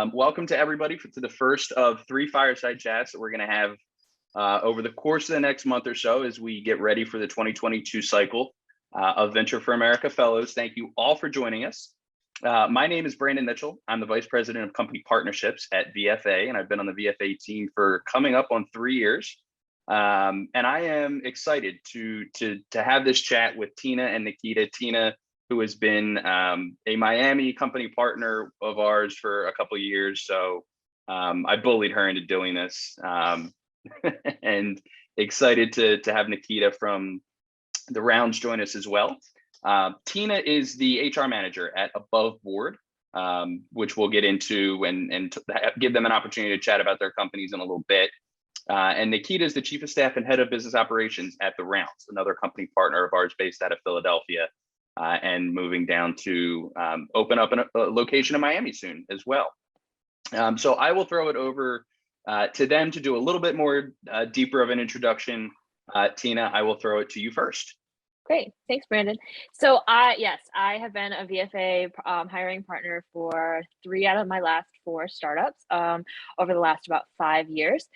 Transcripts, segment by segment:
Welcome to everybody to the first of 3 Fireside Chats that we're going to have over the course of the next month or so as we get ready for the 2022 cycle of Venture for America Fellows. Thank you all for joining us. My name is Brandon Mitchell. I'm the Vice President of Company Partnerships at VFA, and I've been on the VFA team for coming up on 3 years. And I am excited to have this chat with Tena and Nikhita. Tena, who has been a Miami company partner of ours for a couple of years. So I bullied her into doing this, and excited to have Nikhita from the Rounds join us as well. Tena is the HR manager at AboveBoard, which we'll get into and give them an opportunity to chat about their companies in a little bit. And Nikhita is the Chief of Staff and Head of Business Operations at the Rounds, another company partner of ours based out of Philadelphia. And moving down to open up a location in Miami soon as well. So I will throw it over to them to do a little bit more deeper of an introduction. Tena, I will throw it to you first. Great, thanks, Brandon. So yes, I have been a VFA hiring partner for 3 out of my last 4 startups over the last about 5 years.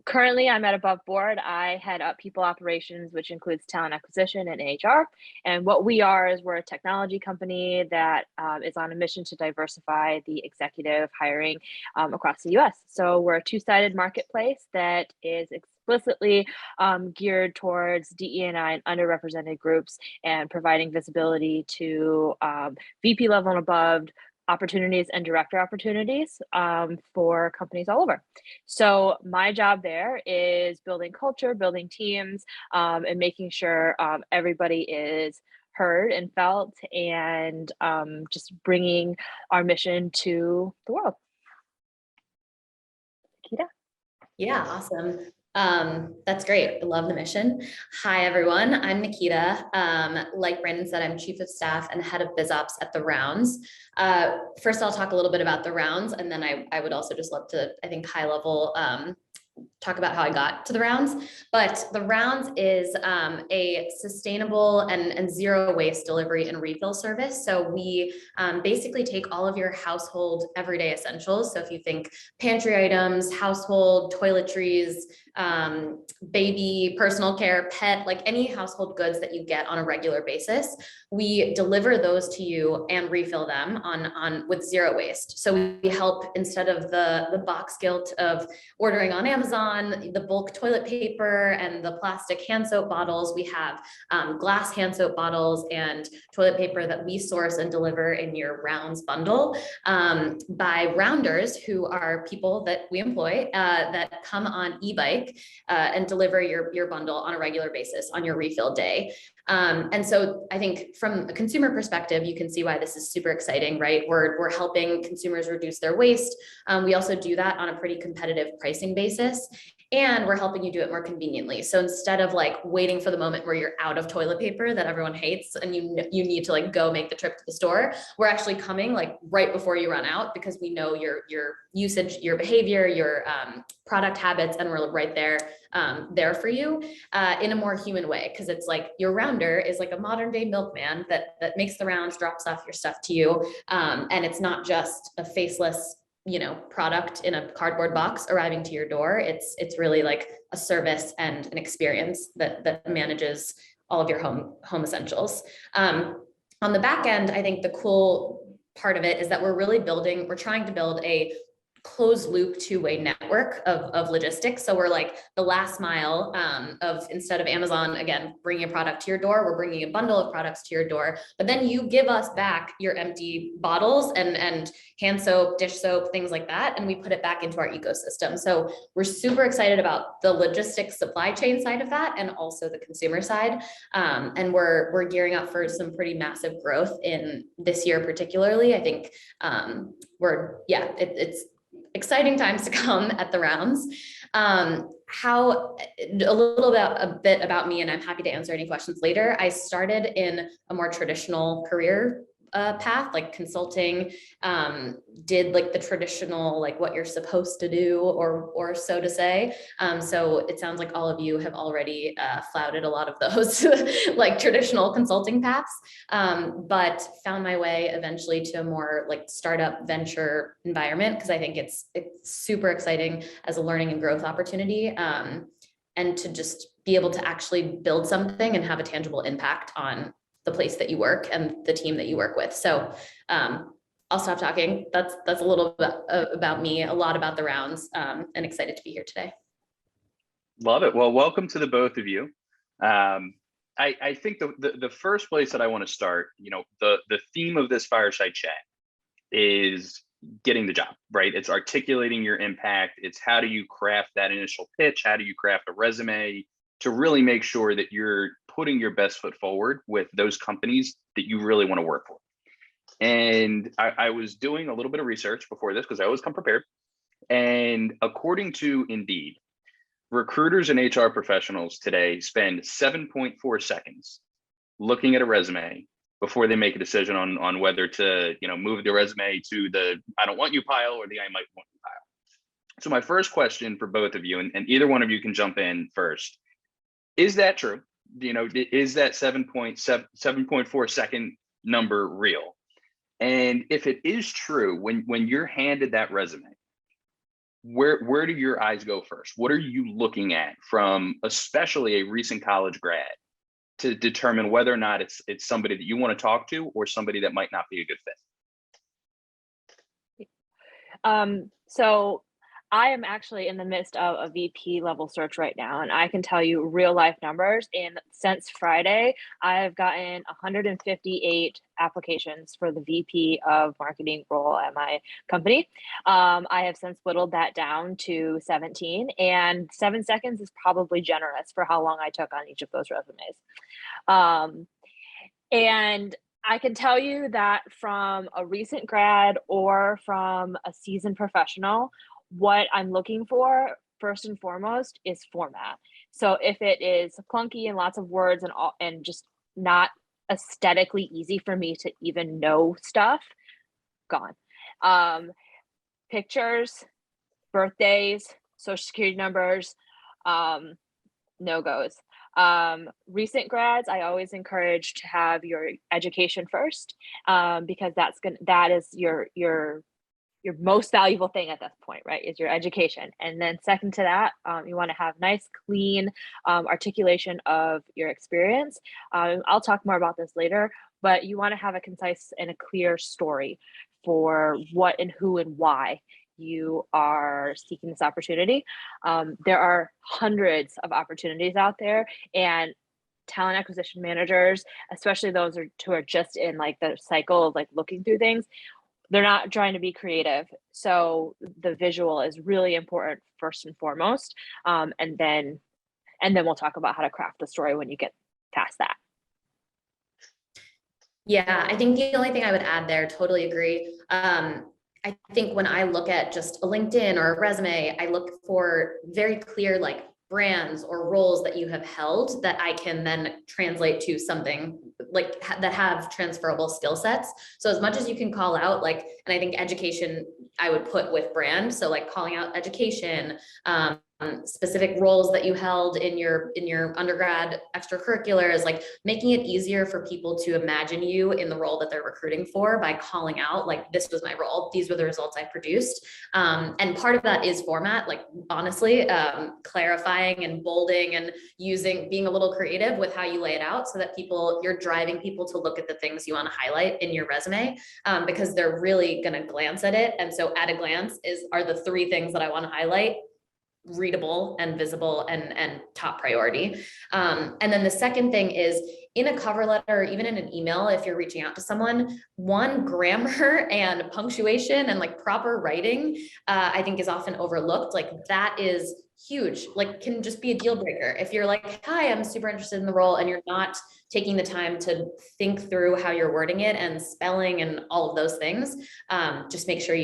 Currently, I'm at AboveBoard. I head up people operations, which includes talent acquisition and HR. And what we are is we're a technology company that is on a mission to diversify the executive hiring across the US. So we're a two-sided marketplace that is explicitly geared towards DE&I and underrepresented groups and providing visibility to VP level and above opportunities and director opportunities for companies all over. So my job there is building culture, building teams, and making sure everybody is heard and felt, and just bringing our mission to the world. Nikhita? Yeah, awesome. That's great. I love the mission. Hi, everyone. I'm Nikhita. Like Brandon said, I'm Chief of Staff and Head of BizOps at the Rounds. First, I'll talk a little bit about the Rounds, and then I would also just love to, I think, high level talk about how I got to the Rounds. But the Rounds is a sustainable and zero waste delivery and refill service. So we basically take all of your household everyday essentials. So if you think pantry items, household, toiletries, baby, personal care, pet, like any household goods that you get on a regular basis, we deliver those to you and refill them on with zero waste. So we help, instead of the box guilt of ordering on Amazon, the bulk toilet paper and the plastic hand soap bottles, we have glass hand soap bottles and toilet paper that we source and deliver in your Rounds bundle by rounders, who are people that we employ that come on e-bike and deliver your bundle on a regular basis on your refill day. And so I think from a consumer perspective, you can see why this is super exciting, right? We're helping consumers reduce their waste. We also do that on a pretty competitive pricing basis, and we're helping you do it more conveniently. So instead of like waiting for the moment where you're out of toilet paper that everyone hates and you need to like go make the trip to the store, we're actually coming like right before you run out, because we know your usage, your behavior, your product habits, and we're right there for you in a more human way, because it's like your rounder is like a modern day milkman that makes the rounds, drops off your stuff to you, and it's not just a faceless product in a cardboard box arriving to your door. It's really like a service and an experience that manages all of your home essentials. On the back end, I think the cool part of it is that we're trying to build a closed loop two-way network of logistics. So we're like the last mile of, instead of Amazon, again, bringing a product to your door, we're bringing a bundle of products to your door, but then you give us back your empty bottles and hand soap, dish soap, things like that. And we put it back into our ecosystem. So we're super excited about the logistics supply chain side of that, and also the consumer side. And we're gearing up for some pretty massive growth in this year, particularly. I think it's exciting times to come at the Rounds. A bit about me, and I'm happy to answer any questions later. I started in a more traditional career path, like consulting, did like the traditional, like what you're supposed to do, or so to say. So it sounds like all of you have already flouted a lot of those like traditional consulting paths, but found my way eventually to a more like startup venture environment, because I think it's super exciting as a learning and growth opportunity, and to just be able to actually build something and have a tangible impact on the place that you work and the team that you work with. So I'll stop talking. That's a little bit about me, a lot about the rounds, and excited to be here today. Love it. Well, welcome to the both of you. I think the first place that I want to start, the theme of this fireside chat is getting the job, right? It's articulating your impact. It's how do you craft that initial pitch? How do you craft a resume to really make sure that you're putting your best foot forward with those companies that you really want to work for? And I was doing a little bit of research before this because I always come prepared. And according to Indeed, recruiters and HR professionals today spend 7.4 seconds looking at a resume before they make a decision on whether to, move the resume to the I don't want you pile or the I might want you pile. So my first question for both of you, and either one of you can jump in first, is that true? Is that 7.4 second number real? And if it is true, when you're handed that resume, where do your eyes go first? What are you looking at from especially a recent college grad to determine whether or not it's somebody that you want to talk to or somebody that might not be a good fit? So I am actually in the midst of a VP level search right now, and I can tell you real life numbers. And since Friday, I've gotten 158 applications for the VP of marketing role at my company. I have since whittled that down to 17, and 7 seconds is probably generous for how long I took on each of those resumes. And I can tell you that from a recent grad or from a seasoned professional, what I'm looking for first and foremost is format. So if it is clunky and lots of words and just not aesthetically easy for me to even know stuff, gone. Pictures, birthdays, social security numbers, no goes. Recent grads, I always encourage to have your education first, because that is your most valuable thing at this point, right? Is your education. And then second to that, you want to have nice, clean articulation of your experience. I'll talk more about this later, but you want to have a concise and a clear story for what and who and why you are seeking this opportunity. There are hundreds of opportunities out there, and talent acquisition managers, especially those who are just in like the cycle of like looking through things, they're not trying to be creative. So the visual is really important first and foremost. And then we'll talk about how to craft the story when you get past that. Yeah, I think the only thing I would add there, totally agree. I think when I look at just a LinkedIn or a resume, I look for very clear like brands or roles that you have held that I can then translate to something like that have transferable skill sets. So as much as you can call out like, and I think education I would put with brand. So like calling out education, specific roles that you held in your undergrad extracurriculars, like making it easier for people to imagine you in the role that they're recruiting for by calling out like, this was my role, these were the results I produced. And part of that is format, like honestly, clarifying and bolding and being a little creative with how you lay it out so that you're driving people to look at the things you want to highlight in your resume, because they're really going to glance at it. And so at a glance are the three things that I want to highlight: readable and visible and top priority. And then the second thing is in a cover letter, or even in an email, if you're reaching out to someone, grammar and punctuation and like proper writing, I think is often overlooked. Like that is huge, like can just be a deal breaker. If you're like, hi, I'm super interested in the role, and you're not taking the time to think through how you're wording it and spelling and all of those things, just make sure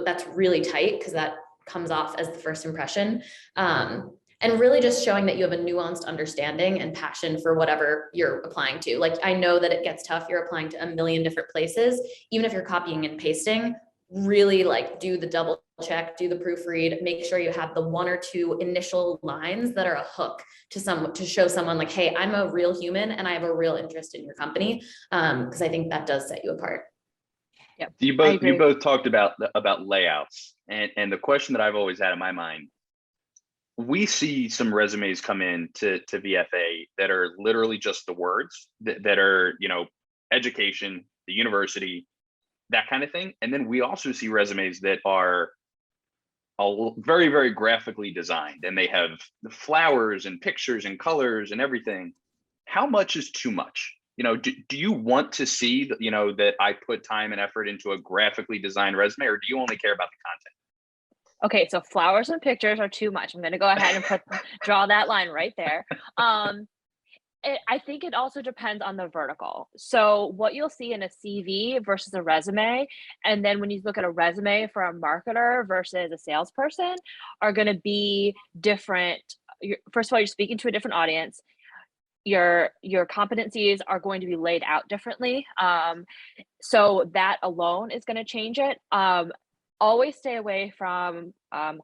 that's really tight, because that comes off as the first impression. And and really just showing that you have a nuanced understanding and passion for whatever you're applying to. Like, I know that it gets tough. You're applying to a million different places. Even if you're copying and pasting, really like do the double check, do the proofread, make sure you have the 1 or 2 initial lines that are a hook to show someone like, hey, I'm a real human and I have a real interest in your company. Because I think that does set you apart. Yeah. You both talked about layouts, and the question that I've always had in my mind, we see some resumes come in to VFA that are literally just the words that are, you know, education, the university, that kind of thing. And then we also see resumes that are very, very graphically designed, and they have the flowers and pictures and colors and everything. How much is too much? You know, do you want to see, you know, that I put time and effort into a graphically designed resume, or do you only care about the content? Okay, so flowers and pictures are too much. I'm going to go ahead and draw that line right there. I think it also depends on the vertical. So what you'll see in a CV versus a resume, and then when you look at a resume for a marketer versus a salesperson, are going to be different. First of all, you're speaking to a different audience. Your competencies are going to be laid out differently. So that alone is going to change it. Always stay away from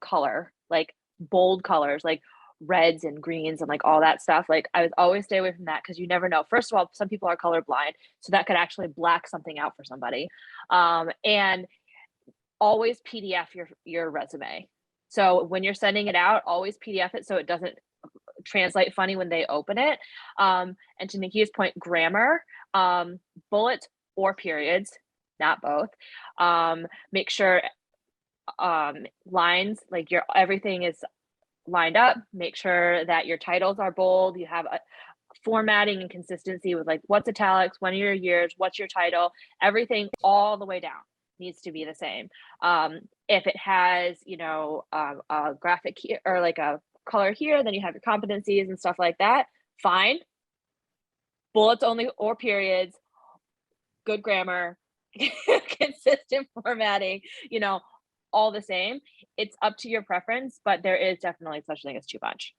color, like bold colors, like reds and greens and like all that stuff. Like, I would always stay away from that, because you never know. First of all, some people are colorblind, so that could actually black something out for somebody. And always PDF your resume. So when you're sending it out, always PDF it so it doesn't translate funny when they open it. And to Nikki's point, grammar, bullets or periods, not both. Make sure lines, like everything is lined up. Make sure that your titles are bold. You have a formatting and consistency with like what's italics, when are your years, what's your title, everything all the way down needs to be the same. If it has, you know, a graphic here or like a color here, then you have your competencies and stuff like that. Fine. Bullets only or periods, good grammar, consistent formatting, you know, all the same. It's up to your preference, but there is definitely such thing as too much.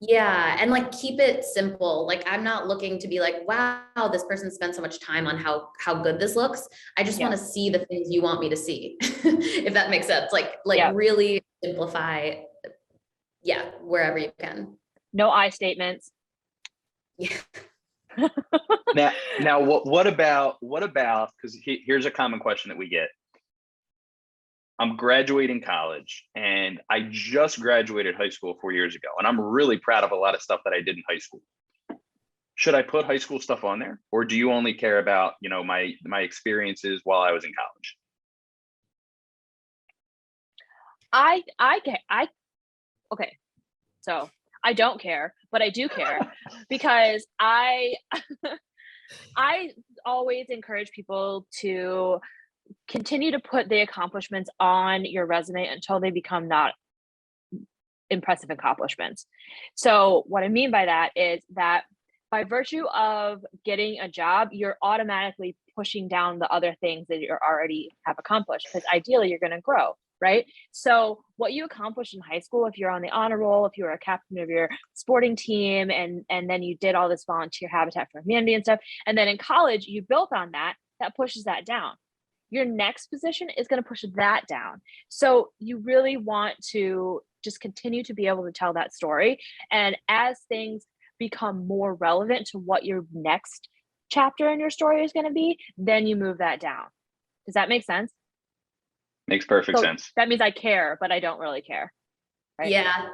Yeah. And like, keep it simple. Like, I'm not looking to be like, wow, this person spent so much time on how good this looks. I just want to see the things you want me to see. If that makes sense. Like really simplify. Yeah. Wherever you can. No I statements. Yeah. Now what about, because here's a common question that we get. I'm graduating college, and I just graduated high school 4 years ago, and I'm really proud of a lot of stuff that I did in high school. Should I put high school stuff on there, or do you only care about, you know, my experiences while I was in college? Okay, so I don't care, but I do care because I always encourage people to continue to put the accomplishments on your resume until they become not impressive accomplishments. So what I mean by that is that by virtue of getting a job, you're automatically pushing down the other things that you already have accomplished, because ideally you're going to grow, right? So what you accomplished in high school, if you're on the honor roll, if you were a captain of your sporting team, and then you did all this volunteer Habitat for Humanity and stuff, and then in college you built on that pushes that down. Your next position is going to push that down. So you really want to just continue to be able to tell that story. And as things become more relevant to what your next chapter in your story is going to be, then you move that down. Does that make sense? Makes perfect sense. That means I care, but I don't really care. Right? Yeah.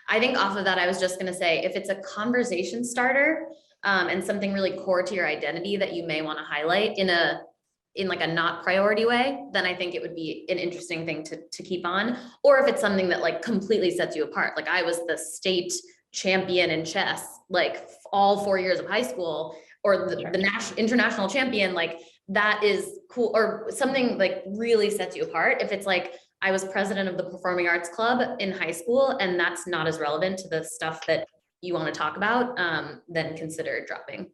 I think off of that, I was just going to say, if it's a conversation starter and something really core to your identity that you may want to highlight in like a not priority way, then I think it would be an interesting thing to keep on. Or if it's something that like completely sets you apart. Like, I was the state champion in chess, like all 4 years of high school, or the international champion, like that is cool. Or something like really sets you apart. If it's like, I was president of the performing arts club in high school, and that's not as relevant to the stuff that you want to talk about, then consider dropping.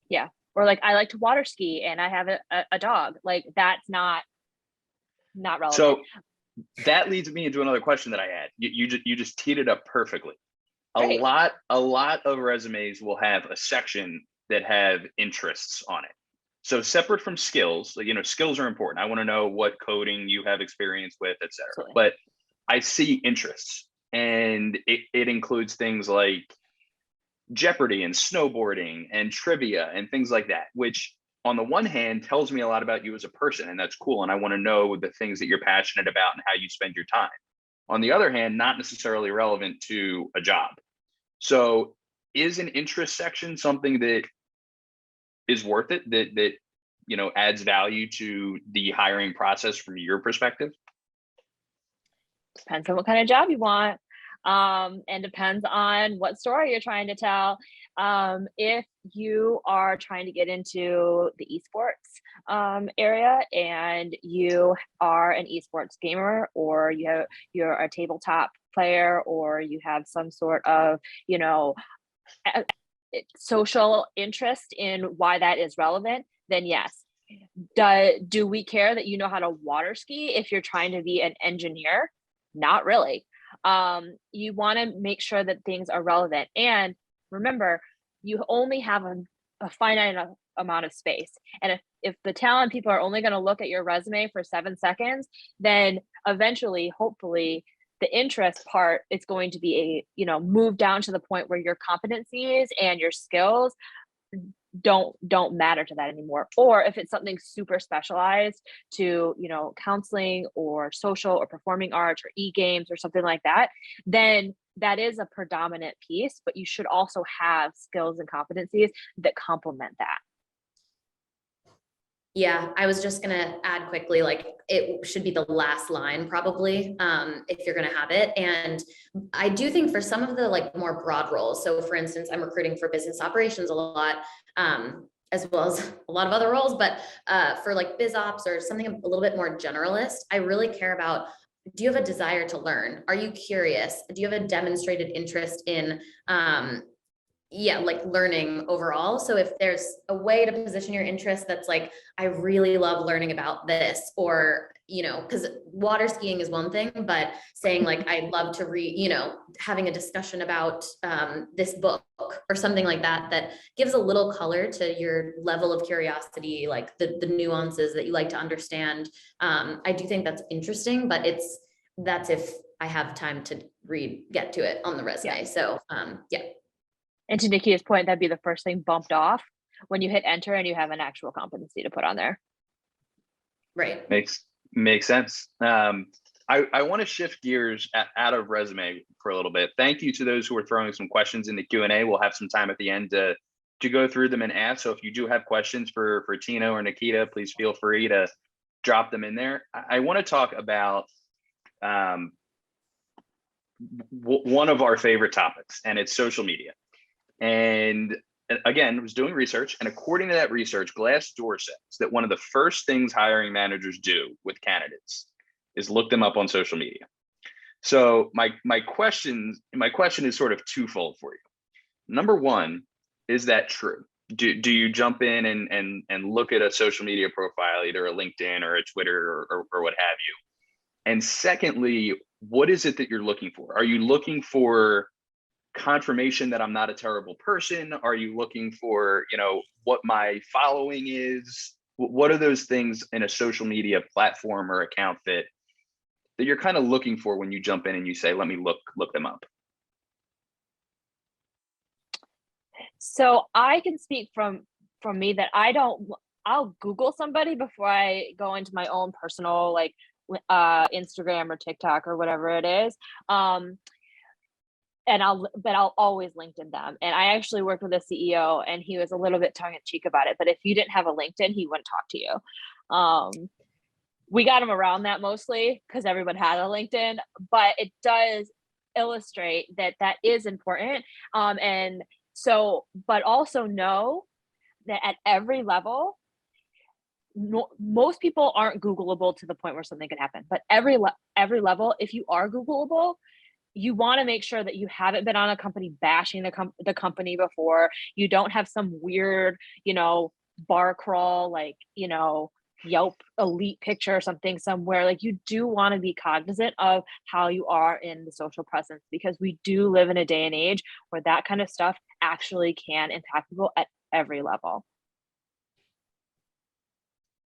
Yeah. Or like, I like to water ski and I have a dog. Like, that's not relevant. So that leads me into another question that I had. You just teed it up perfectly. Right. a lot of resumes will have a section that have interests on it. So separate from skills, like, skills are important. I want to know what coding you have experience with, et cetera. Absolutely. But I see interests, and it includes things like Jeopardy and snowboarding and trivia and things like that, which on the one hand tells me a lot about you as a person, and that's cool. And I want to know the things that you're passionate about and how you spend your time. On the other hand, not necessarily relevant to a job. So is an interest section something that is worth it, that adds value to the hiring process from your perspective? Depends on what kind of job you want. And depends on what story you're trying to tell. If you are trying to get into the esports area, and you are an esports gamer, or you're a tabletop player, or you have some sort of social interest in why that is relevant, then yes. Do we care that you know how to water ski if you're trying to be an engineer? Not really. You want to make sure that things are relevant. And remember, you only have a finite amount of space. And if the talent people are only going to look at your resume for 7 seconds, then eventually, hopefully, the interest part is going to be move down to the point where your competencies and your skills don't matter to that anymore. Or if it's something super specialized to counseling or social or performing arts or e-games or something like that, then that is a predominant piece, but you should also have skills and competencies that complement that. Yeah, I was just gonna add quickly, like it should be the last line probably, if you're gonna have it. And I do think for some of the like more broad roles, so for instance, I'm recruiting for business operations a lot, as well as a lot of other roles, but for like BizOps or something a little bit more generalist, I really care about, do you have a desire to learn? Are you curious? Do you have a demonstrated interest in like learning overall? So if there's a way to position your interest that's like, I really love learning about this, or because water skiing is one thing, but saying like, I'd love to read, having a discussion about this book or something like that, that gives a little color to your level of curiosity, like the nuances that you like to understand. I do think that's interesting, but that's if I have time to get to it on the resume. Yeah. So yeah. And to Nikita's point, that'd be the first thing bumped off when you hit enter and you have an actual competency to put on there. Right. Makes sense. I want to shift gears out of resume for a little bit. Thank you to those who are throwing some questions in the Q&A. We'll have some time at the end to go through them and ask. So if you do have questions for Tena or Nikhita, please feel free to drop them in there. I want to talk about one of our favorite topics, and it's social media. And again, I was doing research, and according to that research, Glassdoor says that one of the first things hiring managers do with candidates is look them up on social media. So my question is sort of twofold for you. Number one, is that true? Do you jump in and look at a social media profile, either a LinkedIn or a Twitter or what have you? And secondly, what is it that you're looking for? Are you looking for confirmation that I'm not a terrible person? Are you looking for, what my following is? What are those things in a social media platform or account that you're kind of looking for when you jump in and you say, let me look them up? So I can speak from me that I'll Google somebody before I go into my own personal, like Instagram or TikTok or whatever it is. And I'll always LinkedIn them. And I actually worked with a CEO, and he was a little bit tongue in cheek about it, but if you didn't have a LinkedIn, he wouldn't talk to you. We got him around that mostly because everyone had a LinkedIn, but it does illustrate that is important. And so, but also know that at every level, most people aren't Googleable to the point where something could happen, but every level, if you are Googleable, you want to make sure that you haven't been on a company bashing the company before. You don't have some weird, bar crawl, like, Yelp elite picture or something somewhere. Like, you do want to be cognizant of how you are in the social presence, because we do live in a day and age where that kind of stuff actually can impact people at every level.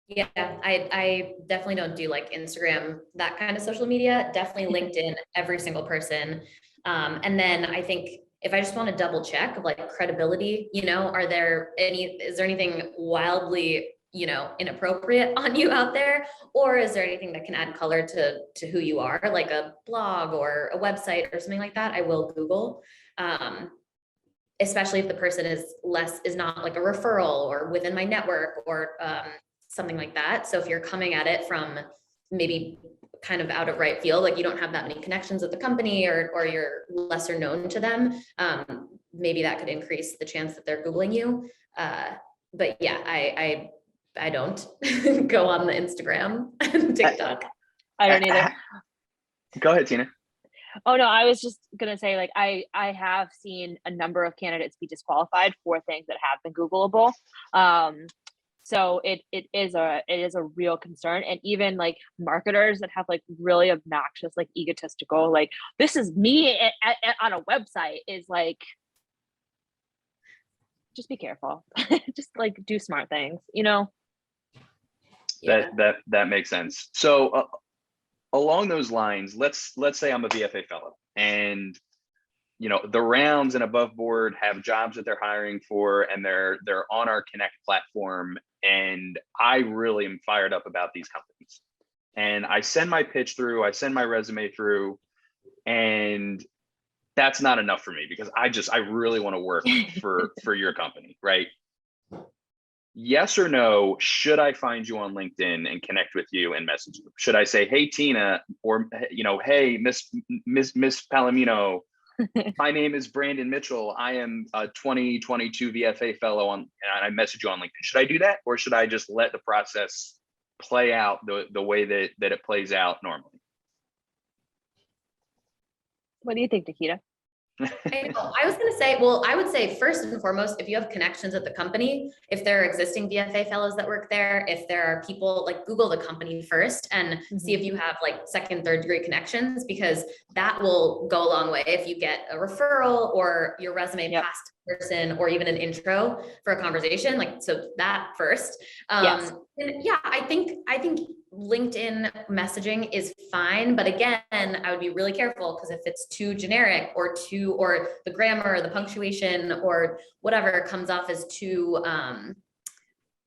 Yeah, I definitely don't do like Instagram, that kind of social media. Definitely LinkedIn, every single person. And then I think if I just want to double check of like credibility, is there anything wildly, inappropriate on you out there? Or is there anything that can add color to who you are, like a blog or a website or something like that? I will Google. Especially if the person is not like a referral or within my network or something like that. So if you're coming at it from maybe kind of out of right field, like you don't have that many connections with the company, or you're lesser known to them, maybe that could increase the chance that they're Googling you. But yeah, I don't go on the Instagram and TikTok. I don't either. Go ahead, Tina. Oh no, I was just gonna say, like, I have seen a number of candidates be disqualified for things that have been Googleable. So it is a real concern. And even like marketers that have like really obnoxious, like egotistical, like, this is me on a website, is like, just be careful. Just like do smart things, Yeah. That makes sense. So along those lines, let's say I'm a VFA fellow, and the rounds and AboveBoard have jobs that they're hiring for, and they're on our Connect platform, and I really am fired up about these companies. And I send my pitch through, I send my resume through, and that's not enough for me, because I really want to work for your company, right? Yes or no, should I find you on LinkedIn and connect with you and message you? Should I say, hey, Tina, or, hey, Miss Palomino, my name is Brandon Mitchell. I am a 2022 VFA fellow and I message you on LinkedIn. Should I do that? Or should I just let the process play out the way that it plays out normally? What do you think, Nikhita? I know. I was going to say, well, I would say first and foremost, if you have connections at the company, if there are existing VFA fellows that work there, if there are people, like, Google the company first and see if you have like second, third degree connections, because that will go a long way. If you get a referral or your resume passed person, or even an intro for a conversation, like, so that first. Yes. And yeah, I think LinkedIn messaging is fine, but again, I would be really careful, because if it's too generic or the grammar or the punctuation or whatever comes off as too, I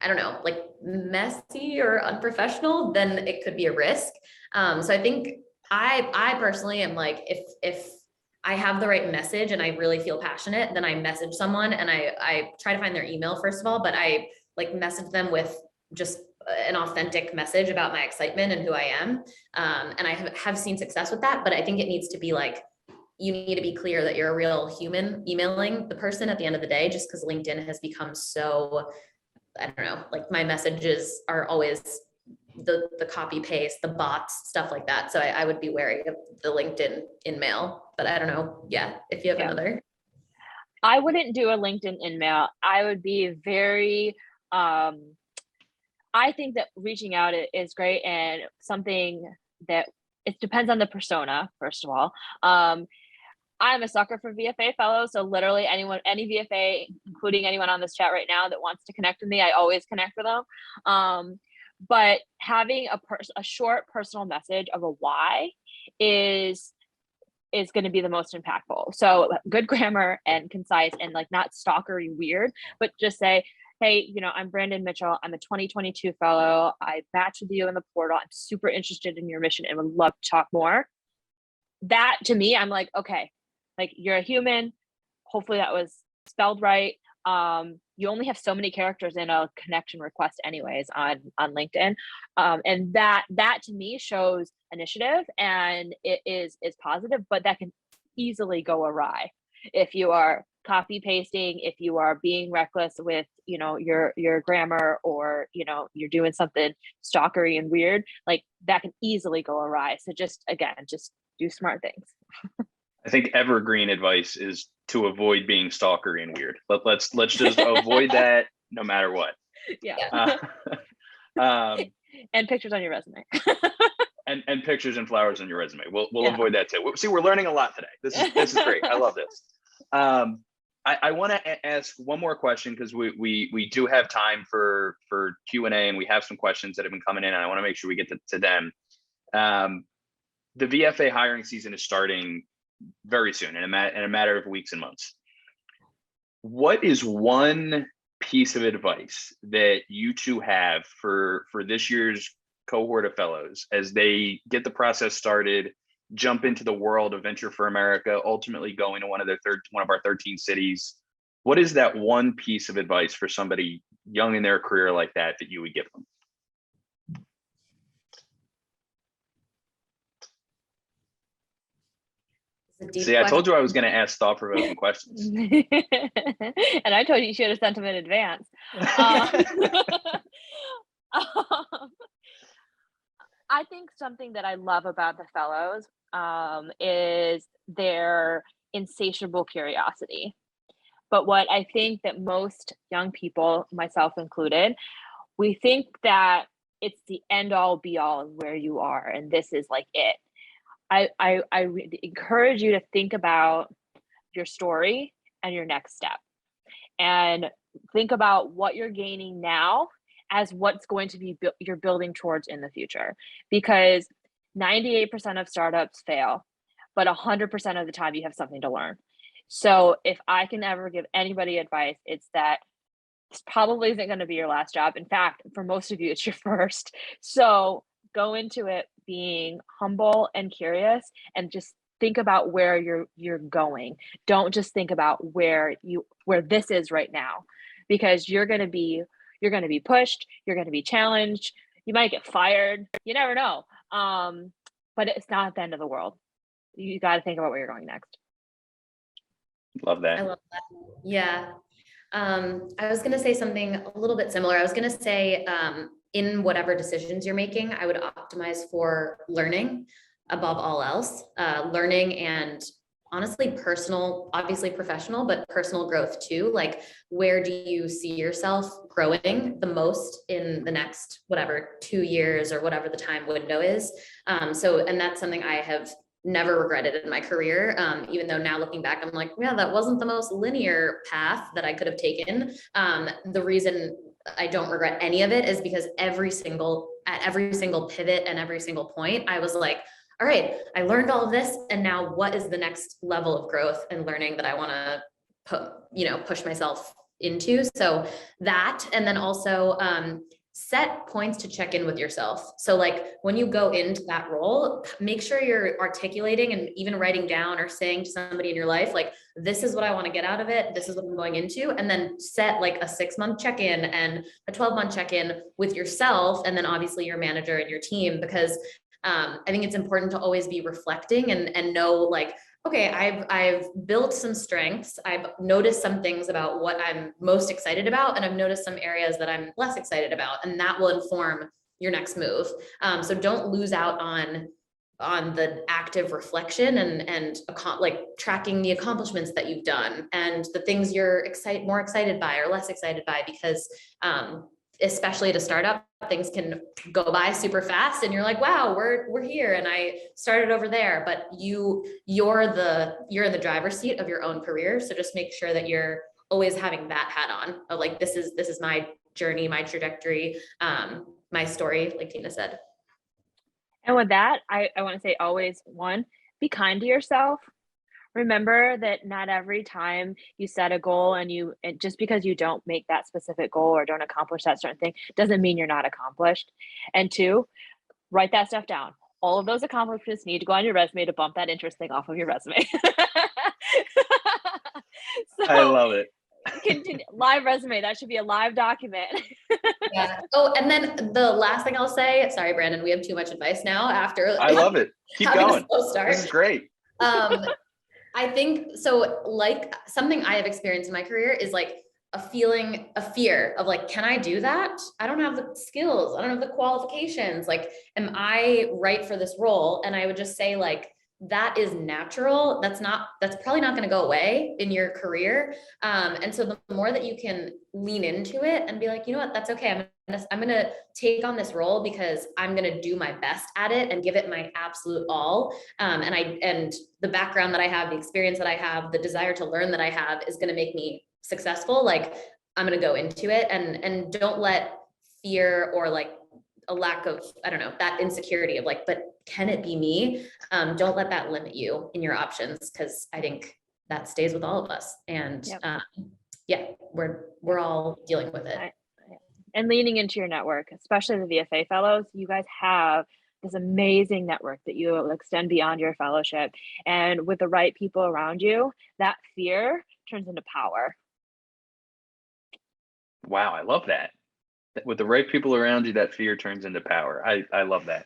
don't know, like messy or unprofessional, then it could be a risk. So I think I personally am like, if I have the right message and I really feel passionate, then I message someone and I try to find their email first of all, but I like message them with just an authentic message about my excitement and who I am. And I have seen success with that, but I think it needs to be like, you need to be clear that you're a real human emailing the person at the end of the day, just because LinkedIn has become so, I don't know, like my messages are always the copy paste, the bots, stuff like that. So I would be wary of the LinkedIn in-mail, but I don't know. Yeah. If you have another. I wouldn't do a LinkedIn in-mail. I would be very, I think that reaching out is great, and something that it depends on the persona, first of all. I'm a sucker for VFA fellows. So literally anyone, any VFA, including anyone on this chat right now that wants to connect with me, I always connect with them. But having a short personal message of a why is going to be the most impactful. So good grammar and concise, and like not stalkery weird, but just say, hey, I'm Brandon Mitchell. I'm a 2022 fellow. I matched with you in the portal. I'm super interested in your mission and would love to talk more. That to me, I'm like, okay, like, you're a human. Hopefully that was spelled right. You only have so many characters in a connection request anyways on LinkedIn. And that to me shows initiative, and it is positive, but that can easily go awry if you are copy pasting, if you are being reckless with, your grammar, or, you're doing something stalkery and weird, like that can easily go awry. So just do smart things. I think evergreen advice is to avoid being stalkery and weird. Let's just avoid that no matter what. Yeah. And pictures on your resume. And pictures and flowers on your resume. We'll Yeah. avoid that too. See, we're learning a lot today. This is great. I love this. I want to ask one more question because we do have time for Q&A, and we have some questions that have been coming in, and I want to make sure we get to them. The VFA hiring season is starting very soon, in a matter of weeks and months. What is one piece of advice that you two have for this year's cohort of fellows as they get the process started, jump into the world of Venture for America, ultimately going to one of our 13 cities? What is that one piece of advice for somebody young in their career like that you would give them? See, I told you I was going to ask thought-provoking questions. And I told you should have sent them in advance. I think something that I love about the fellows is their insatiable curiosity. But what I think that most young people, myself included, we think that it's the end all be all of where you are, and this is like it. I encourage you to think about your story and your next step, and think about what you're gaining now as what's going to be you're building towards in the future, because 98% of startups fail, but 100% of the time you have something to learn. So if I can ever give anybody advice, it's that this probably isn't going to be your last job. In fact, for most of you, it's your first. So go into it being humble and curious, and just think about where you're going. Don't just think about where this is right now, because you're going to be pushed, you're going to be challenged, you might get fired, you never know. But it's not the end of the world. You got to think about where you're going next. Love that. I love that. Yeah. I was going to say something a little bit similar. I was going to say, in whatever decisions you're making, I would optimize for learning above all else. Learning and honestly personal, obviously professional, but personal growth too. Like, where do you see yourself growing the most in the next, 2 years or whatever the time window is. And that's something I have never regretted in my career. Even though now looking back, I'm like, yeah, that wasn't the most linear path that I could have taken. The reason I don't regret any of it is because at every single pivot and every single point, I was like, all right, I learned all of this, and now what is the next level of growth and learning that I want to push myself into? So that, and then also set points to check in with yourself. So like when you go into that role, make sure you're articulating and even writing down or saying to somebody in your life, like, this is what I want to get out of it. This is what I'm going into. And then set like a 6-month check-in and a 12-month check-in with yourself. And then obviously your manager and your team, because I think it's important to always be reflecting and know, like, okay, I've built some strengths. I've noticed some things about what I'm most excited about, and I've noticed some areas that I'm less excited about, and that will inform your next move. So don't lose out on the active reflection and like tracking the accomplishments that you've done and the things you're more excited by or less excited by, because especially at a startup, things can go by super fast and you're like, wow, we're here and I started over there, but you're in the driver's seat of your own career. So just make sure that you're always having that hat on of like, this is my journey, my trajectory, my story, like Tena said. And with that, I want to say always, one, be kind to yourself. Remember that not every time you set a goal and just because you don't make that specific goal or don't accomplish that certain thing doesn't mean you're not accomplished. And two, write that stuff down. All of those accomplishments need to go on your resume to bump that interest thing off of your resume. So, I love it. Continue. Live resume, that should be a live document. Yeah. Oh, and then the last thing I'll say, sorry, Brandon, we have too much advice now after. I love it. Keep going. This is great. I think so, like something I have experienced in my career is like a fear of like, can I do that? I don't have the skills. I don't have the qualifications. Like, am I right for this role? And I would just say like, that is natural. That's probably not going to go away in your career. And so the more that you can lean into it and be like, you know what, that's okay. I'm going I'm gonna take on this role because I'm gonna do my best at it and give it my absolute all. And the background that I have, the experience that I have, the desire to learn that I have is gonna make me successful. Like, I'm gonna go into it, and don't let fear or like a lack of, I don't know, that insecurity of like, but can it be me? Don't let that limit you in your options, because I think that stays with all of us. And yeah, we're all dealing with it. And leaning into your network, especially the VFA fellows, you guys have this amazing network that you will extend beyond your fellowship. And with the right people around you, that fear turns into power. Wow, I love that. With the right people around you, that fear turns into power. I love that.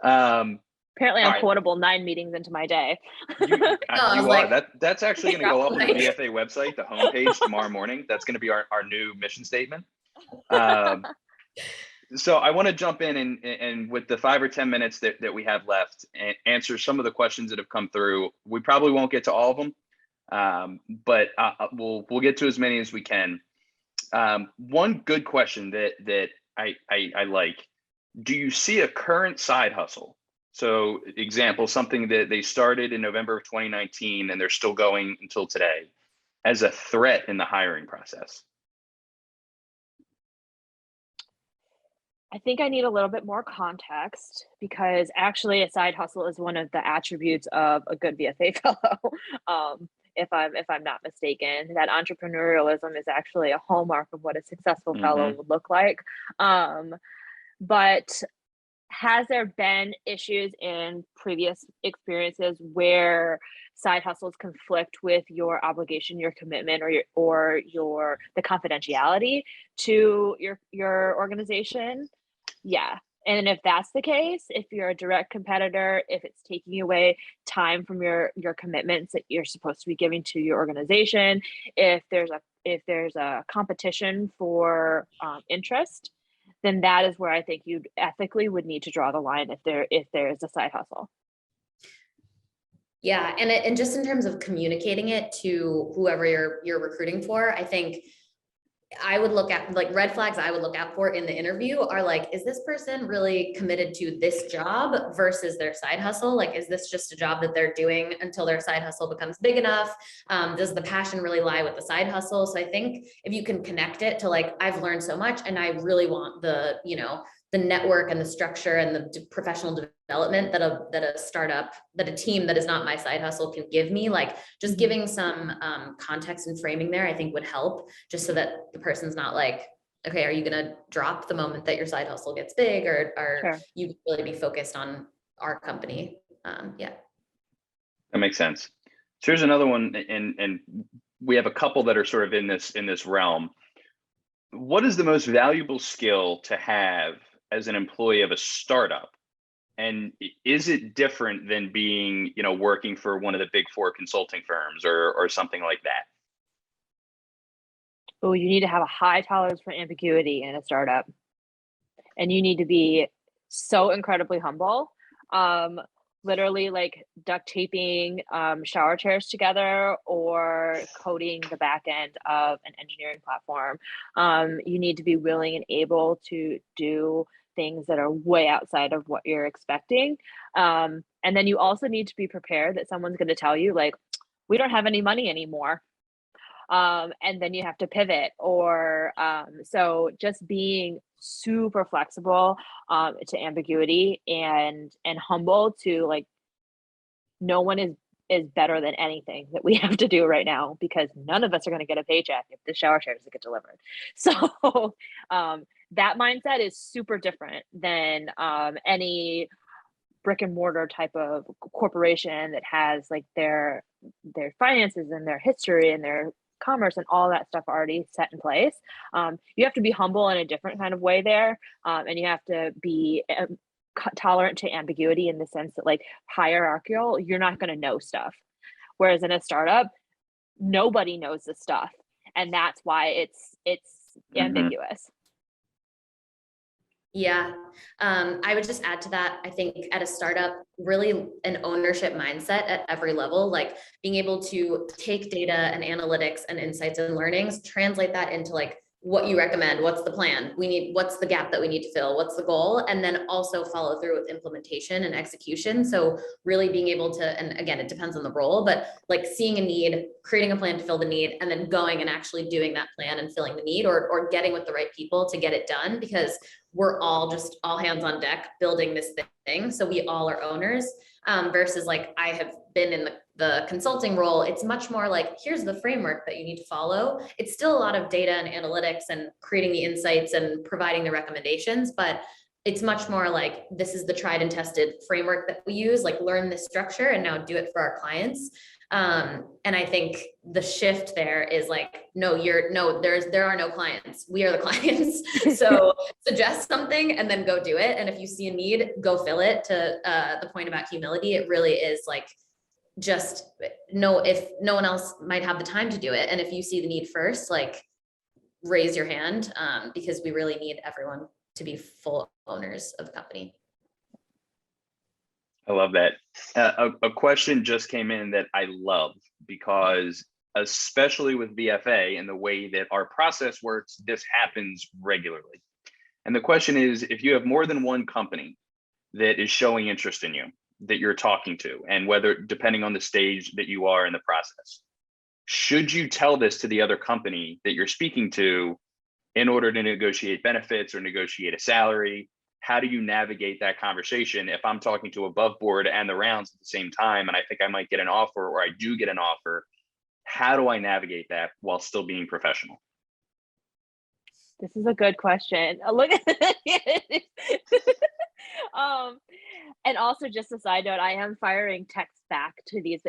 Apparently I'm quotable 9 meetings into my day. You are. That's actually going to go up on the VFA website, the homepage tomorrow morning. That's going to be our new mission statement. So I want to jump in and with the 5 or 10 minutes that we have left, and answer some of the questions that have come through. We probably won't get to all of them, but we'll get to as many as we can. One good question that I like: do you see a current side hustle? So, example, something that they started in November of 2019 and they're still going until today, as a threat in the hiring process? I think I need a little bit more context, because actually a side hustle is one of the attributes of a good VFA fellow. If I'm not mistaken, that entrepreneurialism is actually a hallmark of what a successful fellow would look like. But has there been issues in previous experiences where side hustles conflict with your obligation, your commitment, or the confidentiality to your organization? Yeah. And if that's the case, if you're a direct competitor, if it's taking away time from your commitments that you're supposed to be giving to your organization, if there's a competition for interest, then that is where I think you ethically would need to draw the line if there is a side hustle. Yeah, and just in terms of communicating it to whoever you're recruiting for, I think I would look at, like, red flags I would look out for in the interview are like, is this person really committed to this job versus their side hustle? Like, is this just a job that they're doing until their side hustle becomes big enough? Does the passion really lie with the side hustle? So I think if you can connect it to like, I've learned so much and I really want the network and the structure and the professional development that a startup, that a team that is not my side hustle can give me, like just giving some context and framing there, I think would help, just so that the person's not like, okay, are you going to drop the moment that your side hustle gets big, or Sure. You really be focused on our company? Yeah. That makes sense. So here's another one, and we have a couple that are sort of in this realm. What is the most valuable skill to have as an employee of a startup? And is it different than being, working for one of the big 4 consulting firms or something like that? Oh, you need to have a high tolerance for ambiguity in a startup. And you need to be so incredibly humble. Literally like duct taping shower chairs together or coding the back end of an engineering platform. You need to be willing and able to do things that are way outside of what you're expecting. And then you also need to be prepared that someone's going to tell you, like, we don't have any money anymore. And then you have to pivot, or so just being super flexible to ambiguity and humble to, like, no one is better than anything that we have to do right now, because none of us are going to get a paycheck if the shower chairs get delivered. So that mindset is super different than any brick and mortar type of corporation that has like their finances and their history and their commerce and all that stuff already set in place. You have to be humble in a different kind of way there, and you have to be tolerant to ambiguity in the sense that, like, hierarchical, you're not going to know stuff, whereas in a startup nobody knows the stuff, and that's why it's ambiguous. Yeah. I would just add to that. I think at a startup, really an ownership mindset at every level, like being able to take data and analytics and insights and learnings, translate that into like what you recommend, what's the plan, what's the gap that we need to fill, what's the goal, and then also follow through with implementation and execution. So really being able to, and again, it depends on the role, but like seeing a need, creating a plan to fill the need, and then going and actually doing that plan and filling the need, or getting with the right people to get it done, because we're all just all hands on deck building this thing. So we all are owners, versus like I have been in the consulting role. It's much more like, here's the framework that you need to follow. It's still a lot of data and analytics and creating the insights and providing the recommendations, but it's much more like, this is the tried and tested framework that we use, like learn this structure and now do it for our clients. And I think the shift there is like, there are no clients. We are the clients. So suggest something and then go do it. And if you see a need, go fill it. To the point about humility, it really is like, just know if no one else might have the time to do it. And if you see the need first, like raise your hand, because we really need everyone to be full owners of the company. I love that. A question just came in that I love, because especially with VFA and the way that our process works, this happens regularly. And the question is, if you have more than one company that is showing interest in you, that you're talking to, and whether, depending on the stage that you are in the process, should you tell this to the other company that you're speaking to in order to negotiate benefits or negotiate a salary? How do you navigate that conversation if I'm talking to AboveBoard and the rounds at the same time, and I think I might get an offer, or I do get an offer? How do I navigate that while still being professional? This is a good question. Look at and also, just a side note, I am firing texts back to these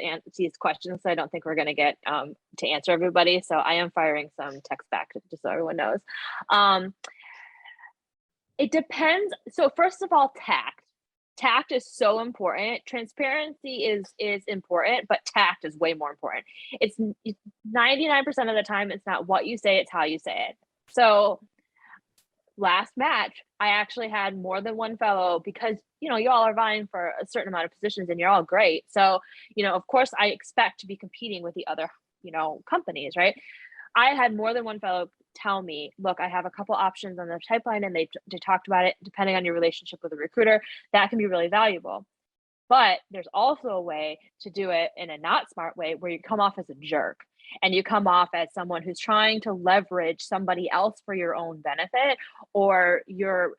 questions, so I don't think we're going to get to answer everybody. So I am firing some text back, just so everyone knows. It depends. So first of all, tact is so important. Transparency is important, but tact is way more important. It's 99% of the time, it's not what you say, it's how you say it. So last match, I actually had more than one fellow, because, you know, you all are vying for a certain amount of positions and you're all great. So, you know, of course I expect to be competing with the other, you know, companies, right? I had more than one fellow tell me, look, I have a couple options on the pipeline, and they talked about it. Depending on your relationship with a recruiter, that can be really valuable. But there's also a way to do it in a not smart way, where you come off as a jerk, and you come off as someone who's trying to leverage somebody else for your own benefit, or you're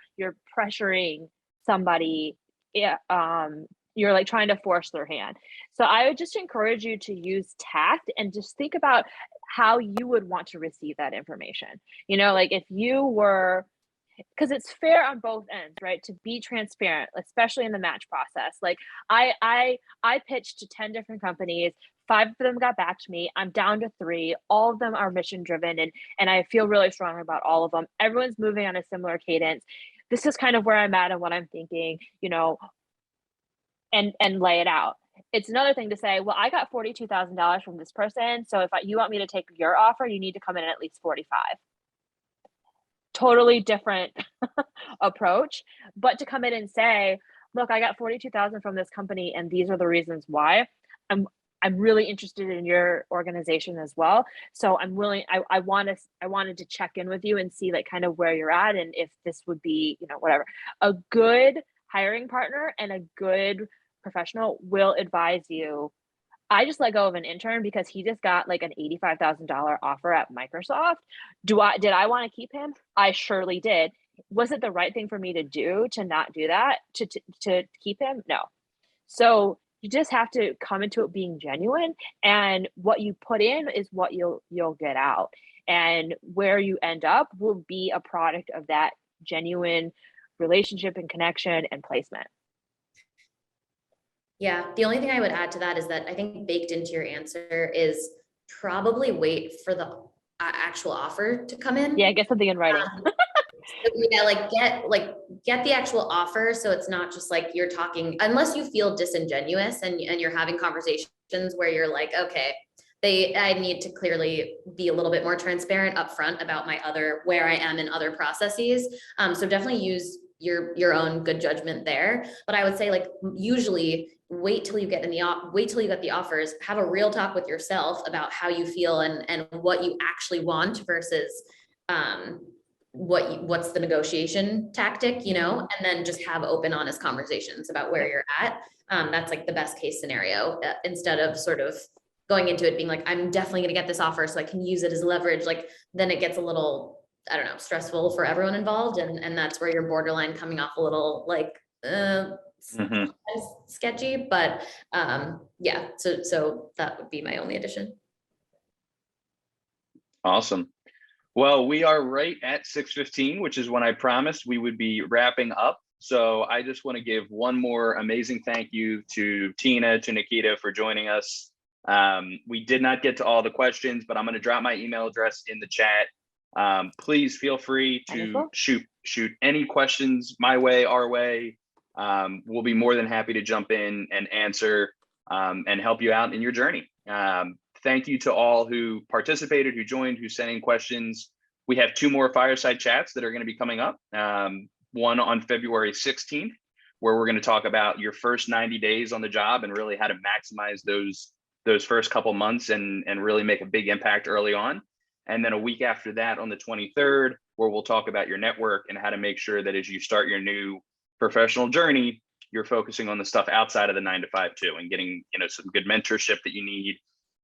pressuring somebody. You're like trying to force their hand. So I would just encourage you to use tact and just think about how you would want to receive that information. You know, like if you were, because it's fair on both ends, right? To be transparent, especially in the match process. Like I pitched to 10 different companies. 5 of them got back to me. I'm down to 3. All of them are mission driven, and I feel really strong about all of them. Everyone's moving on a similar cadence. This is kind of where I'm at and what I'm thinking, you know, and lay it out. It's another thing to say, well, I got $42,000 from this person, so if you want me to take your offer, you need to come in at least 45. Totally different approach. But to come in and say, look, I got 42,000 from this company, and these are the reasons why. I'm really interested in your organization as well. So I'm willing, I wanted to check in with you and see like kind of where you're at, and if this would be, you know, whatever. A good hiring partner and a good professional will advise you. I just let go of an intern because he just got like an $85,000 offer at Microsoft. Did I want to keep him? I surely did. Was it the right thing for me to do to not do that, to keep him? No. So you just have to come into it being genuine, and what you put in is what you'll get out, and where you end up will be a product of that genuine relationship and connection and placement. Yeah, the only thing I would add to that is that I think baked into your answer is probably wait for the actual offer to come in. Yeah, get something in writing. Yeah, get the actual offer, so it's not just like you're talking, unless you feel disingenuous and you're having conversations where you're like, okay, I need to clearly be a little bit more transparent upfront about where I am in other processes. So definitely use your own good judgment there. But I would say, like, usually wait till you get the offers, have a real talk with yourself about how you feel and what you actually want versus what's the negotiation tactic, you know, and then just have open, honest conversations about where you're at. That's like the best case scenario, instead of sort of going into it being like, I'm definitely going to get this offer so I can use it as leverage. Like then it gets a little, I don't know, stressful for everyone involved. And that's where you're borderline coming off a little like, sketchy, but yeah, so that would be my only addition. Awesome. Well, we are right at 6:15, which is when I promised we would be wrapping up. So I just want to give one more amazing thank you to Tena, to Nikhita for joining us. We did not get to all the questions, but I'm going to drop my email address in the chat. Please feel free to shoot any questions my way, our way. We'll be more than happy to jump in and answer and help you out in your journey. Thank you to all who participated, who joined, who sent in questions. We have 2 more fireside chats that are going to be coming up. One on February 16th, where we're going to talk about your first 90 days on the job and really how to maximize those first couple months and really make a big impact early on. And then a week after that on the 23rd, where we'll talk about your network and how to make sure that as you start your new professional journey, you're focusing on the stuff outside of the 9-to-5 too, and getting, you know, some good mentorship that you need,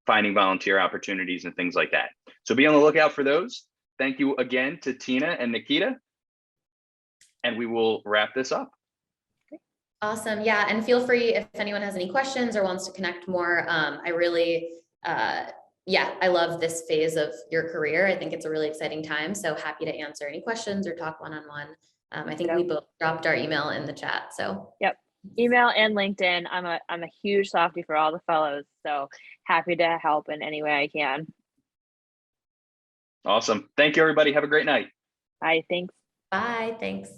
finding volunteer opportunities and things like that. So be on the lookout for those. Thank you again to Tena and Nikhita, and we will wrap this up. Awesome. Yeah. And feel free if anyone has any questions or wants to connect more. I really, yeah, I love this phase of your career. I think it's a really exciting time. So happy to answer any questions or talk one-on-one. I think we both dropped our email in the chat. So yep. Email and LinkedIn. I'm a huge softie for all the fellows. So happy to help in any way I can. Awesome. Thank you, everybody. Have a great night. Bye. Thanks. Bye. Thanks.